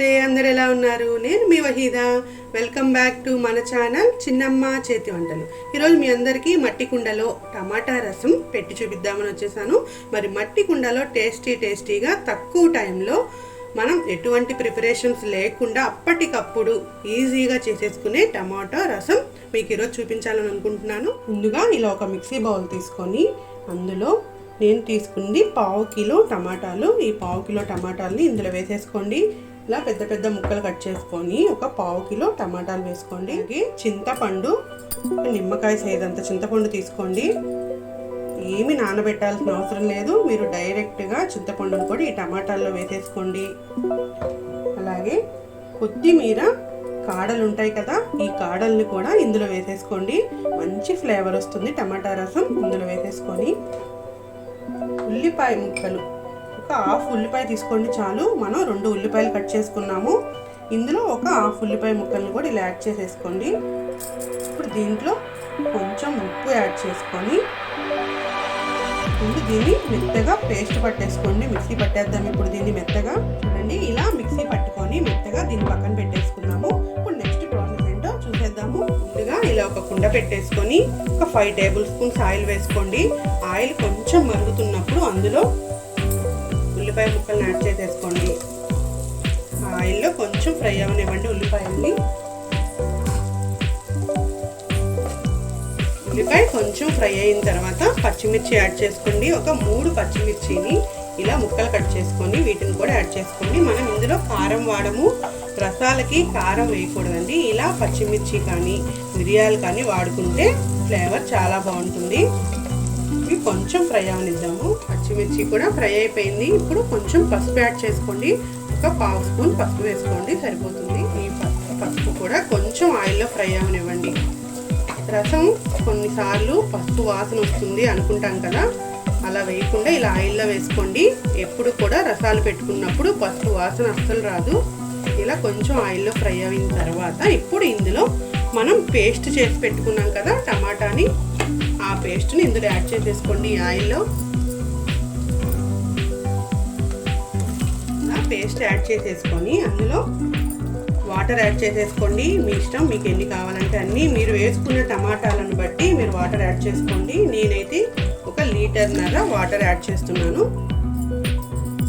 నమస్తే, అందరు ఎలా ఉన్నారు? నేను మీ వహీదా. వెల్కమ్ బ్యాక్ టు మన ఛానల్ చిన్నమ్మ చేతి వంటలు. ఈరోజు మీ అందరికీ మట్టి కుండలో టమాటా రసం పెట్టి చూపిద్దామని వచ్చేసాను. మరి మట్టి కుండలో టేస్టీగా తక్కువ టైంలో మనం ఎటువంటి ప్రిపరేషన్స్ లేకుండా అప్పటికప్పుడు ఈజీగా చేసేసుకునే టమాటా రసం మీకు ఈరోజు చూపించాలని అనుకుంటున్నాను. ముందుగా ఇలా ఒక మిక్సీ బౌల్ తీసుకొని అందులో నేను తీసుకుంది 1/2 కిలో టమాటాలు. ఈ 1/2 కిలో టమాటాలని ఇందులో వేసేసుకోండి. ఇలా పెద్ద పెద్ద ముక్కలు కట్ చేసుకొని ఒక 1/2 కిలో టమాటాలు వేసుకోండి. అలాగే చింతపండు, నిమ్మకాయ సైజ్ అంత చింతపండు తీసుకోండి. ఏమి నానబెట్టాల్సిన అవసరం లేదు, మీరు డైరెక్ట్గా చింతపండును కూడా ఈ టమాటాల్లో వేసేసుకోండి. అలాగే కొత్తిమీర కాడలు ఉంటాయి కదా, ఈ కాడల్ని కూడా ఇందులో వేసేసుకోండి. మంచి ఫ్లేవర్ వస్తుంది టమాటా రసం. ఇందులో వేసేసుకొని ఉల్లిపాయ ముక్కలు ఒక 1/2 ఉల్లిపాయ తీసుకోండి చాలు. మనం 2 ఉల్లిపాయలు కట్ చేసుకున్నాము. ఇందులో ఒక 1/2 ఉల్లిపాయ ముక్కల్ని కూడా ఇలా యాడ్ చేసేసుకోండి. ఇప్పుడు దీంట్లో కొంచెం ఉప్పు యాడ్ చేసుకొని ముందు దీన్ని మెత్తగా పేస్ట్ పట్టేసుకోండి. మిక్సీ పట్టేద్దాం ఇప్పుడు దీన్ని మెత్తగా. చూడండి, ఇలా మిక్సీ పట్టుకొని మెత్తగా దీన్ని పక్కన పెట్టేసుకున్నాము. ఇప్పుడు నెక్స్ట్ ప్రాసెస్ ఏంటో చూసేద్దాము. ముందుగా ఇలా ఒక కుండ పెట్టేసుకొని ఒక 5 టేబుల్ స్పూన్స్ ఆయిల్ వేసుకోండి. ఆయిల్ కొంచెం మరుగుతున్నప్పుడు అందులో ఉల్లిపాయ ముక్కలను యాడ్ చేసేసుకోండి. ఆయిల్లో కొంచెం ఫ్రై అవనివ్వండి ఉల్లిపాయల్ని. ఉల్లిపాయ కొంచెం ఫ్రై అయిన తర్వాత పచ్చిమిర్చి యాడ్ చేసుకోండి. ఒక 3 పచ్చిమిర్చిని ఇలా ముక్కలు కట్ చేసుకొని వీటిని కూడా యాడ్ చేసుకోండి. మనం ఇందులో కారం వాడము, రసాలకి కారం వేయకూడదండి. ఇలా పచ్చిమిర్చి కానీ మిరియాలు కానీ వాడుకుంటే ఫ్లేవర్ చాలా బాగుంటుంది. ఇవి కొంచెం ఫ్రై అవనిద్దాము. పచ్చిమిర్చి కూడా ఫ్రై అయిపోయింది. ఇప్పుడు కొంచెం పసుపు యాడ్ చేసుకోండి. ఒక 1/2 స్పూన్ పసుపు వేసుకోండి, సరిపోతుంది. ఈ పసుపు కూడా కొంచెం ఆయిల్లో ఫ్రై అవనివ్వండి. రసం కొన్నిసార్లు పసుపు వాసన వస్తుంది అనుకుంటాం కదా, అలా వేయకుండా ఇలా ఆయిల్లో వేసుకోండి. ఎప్పుడు కూడా రసాలు పెట్టుకున్నప్పుడు పసుపు వాసన అస్సలు రాదు. ఇలా కొంచెం ఆయిల్లో ఫ్రై అయిన తర్వాత ఇప్పుడు ఇందులో మనం పేస్ట్ చేసి పెట్టుకున్నాం కదా టమాటాని, ఆ పేస్ట్ని ఇందులో యాడ్ చేసేసుకోండి. ఈ ఆయిల్లో పేస్ట్ యాడ్ చేసేసుకొని అందులో వాటర్ యాడ్ చేసేసుకోండి. మీ ఇష్టం, మీకు ఎన్ని కావాలంటే అన్నీ. మీరు వేసుకున్న టమాటాలను బట్టి మీరు వాటర్ యాడ్ చేసుకోండి. నేనైతే 1 లీటర్న్నర వాటర్ యాడ్ చేస్తున్నాను.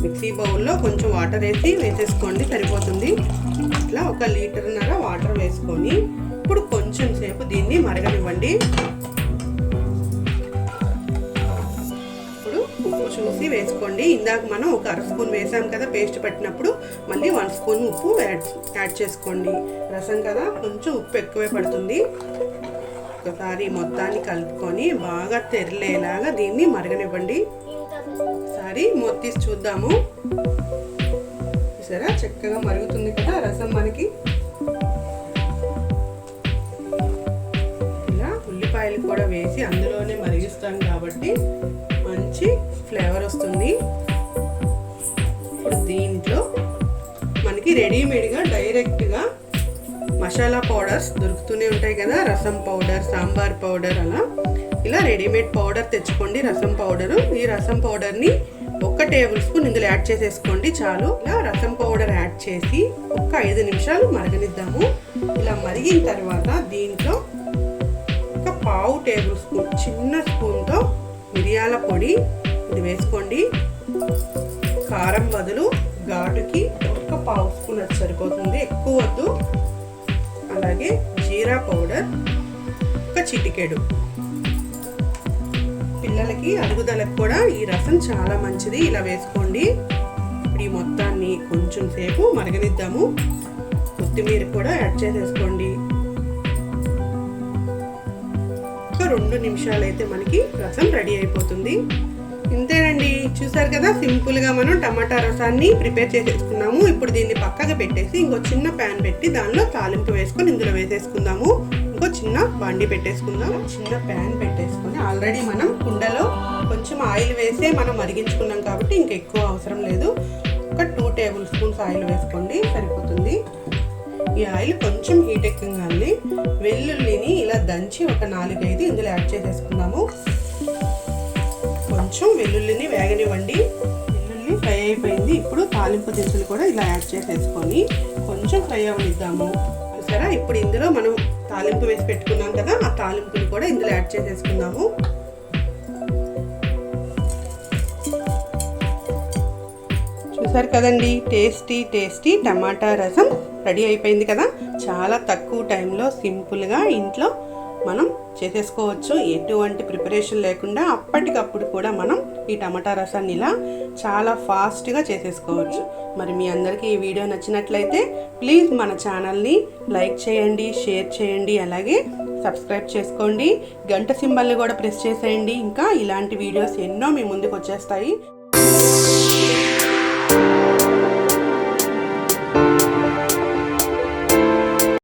మిక్సీ బౌల్లో కొంచెం వాటర్ వేసేసుకోండి, సరిపోతుంది. ఇట్లా 1 లీటర్న్నర వాటర్ వేసుకొని ఇప్పుడు కొంచెం సేపు దీన్ని మరగనివ్వండి. ఇప్పుడు ఉప్పు చూసి వేసుకోండి. ఇందాక మనం ఒక 1/2 స్పూన్ వేసాం కదా పేస్ట్ పట్టినప్పుడు, మళ్ళీ 1 స్పూన్ ఉప్పు యాడ్ చేసుకోండి. రసం కదా, కొంచెం ఉప్పు ఎక్కువే పడుతుంది. ఒకసారి మొత్తాన్ని కలుపుకొని బాగా తెరలేలాగా దీన్ని మరగనివ్వండి. ఒకసారి మూత తీసి చూద్దాము. సరే, చక్కగా మరుగుతుంది కదా రసం మనకి. ఇలా ఉల్లిపాయలు కూడా వేసి అందులోనే మరిగిస్తాం కాబట్టి మంచి ఫ్లేవర్ వస్తుంది. ఇప్పుడు దీంట్లో మనకి రెడీమేడ్గా డైరెక్ట్గా మసాలా పౌడర్స్ దొరుకుతూనే ఉంటాయి కదా, రసం పౌడర్, సాంబార్ పౌడర్, అలా ఇలా రెడీమేడ్ పౌడర్ తెచ్చుకోండి. రసం పౌడరు. ఈ రసం పౌడర్ని 1 టేబుల్ స్పూన్ ఇందులో యాడ్ చేసేసుకోండి చాలు. ఇలా రసం పౌడర్ యాడ్ చేసి ఒక 5 నిమిషాలు మరగనిద్దాము. ఇలా మరిగిన తర్వాత దీంట్లో ఒక 1/2 టేబుల్ స్పూన్ చిన్న స్పూన్తో మిరియాల పొడి ఇది వేసుకోండి. కారం బదులు ఘాటుకి ఒక 1/2 స్పూన్ అది సరిపోతుంది, ఎక్కువ వద్దు. అలాగే జీరా పౌడర్ ఒక చిటికెడు. పిల్లలకి అరుగుదలకు కూడా ఈ రసం చాలా మంచిది, ఇలా వేసుకోండి. ఇప్పుడు ఈ మొత్తాన్ని కొంచెం సేపు మరగనిద్దాము. కొత్తిమీర కూడా యాడ్ చేసేసుకోండి. ఒక 2 నిమిషాలు అయితే మనకి రసం రెడీ అయిపోతుంది. ఇంతేనండి, చూసారు కదా, సింపుల్గా మనం టమాటా రసాన్ని ప్రిపేర్ చేసేసుకున్నాము. ఇప్పుడు దీన్ని పక్కగా పెట్టేసి ఇంకో చిన్న ప్యాన్ పెట్టి దానిలో తాలింపు వేసుకొని ఇందులో వేసేసుకుందాము. ఇంకో చిన్న బాండి పెట్టేసుకుందాం. చిన్న ప్యాన్ పెట్టేసుకొని ఆల్రెడీ మనం కుండలో కొంచెం ఆయిల్ వేసే మనం మరిగించుకున్నాం కాబట్టి ఇంకా ఎక్కువ అవసరం లేదు. ఒక 2 టేబుల్ స్పూన్స్ ఆయిల్ వేసుకోండి, సరిపోతుంది. ఈ ఆయిల్ కొంచెం హీట్ ఎక్కగానే వెల్లుల్లిని ఇలా దంచి ఒక 4-5 ఇందులో యాడ్ చేసేసుకుందాము. కొంచెం వెల్లుల్లిని వేగనివ్వండి. వెల్లుల్లి ఫ్రై అయిపోయింది. ఇప్పుడు తాలింపు దినుసులు కూడా ఇలా యాడ్ చేసేసుకొని కొంచెం ఫ్రై అవనిద్దాము. చూసారా, ఇప్పుడు ఇందులో మనం తాలింపు వేసి పెట్టుకున్నాం కదా, ఆ తాలింపుని కూడా ఇందులో యాడ్ చేసేసుకుందాము. చూసారు కదండి, టేస్టీ టమాటా రసం రెడీ అయిపోయింది కదా. చాలా తక్కువ టైంలో సింపుల్గా ఇంట్లో మనం చేసేసుకోవచ్చు. ఎటువంటి ప్రిపరేషన్ లేకుండా అప్పటికప్పుడు కూడా మనం ఈ టమాటా రసాన్ని ఇలా చాలా ఫాస్ట్గా చేసేసుకోవచ్చు. మరి మీ అందరికీ ఈ వీడియో నచ్చినట్లయితే ప్లీజ్ మన ఛానల్ని లైక్ చేయండి, షేర్ చేయండి, అలాగే సబ్స్క్రైబ్ చేసుకోండి. గంట సింబల్ని కూడా ప్రెస్ చేసేయండి. ఇంకా ఇలాంటి వీడియోస్ ఎన్నో మీ ముందుకు వచ్చేస్తాయి.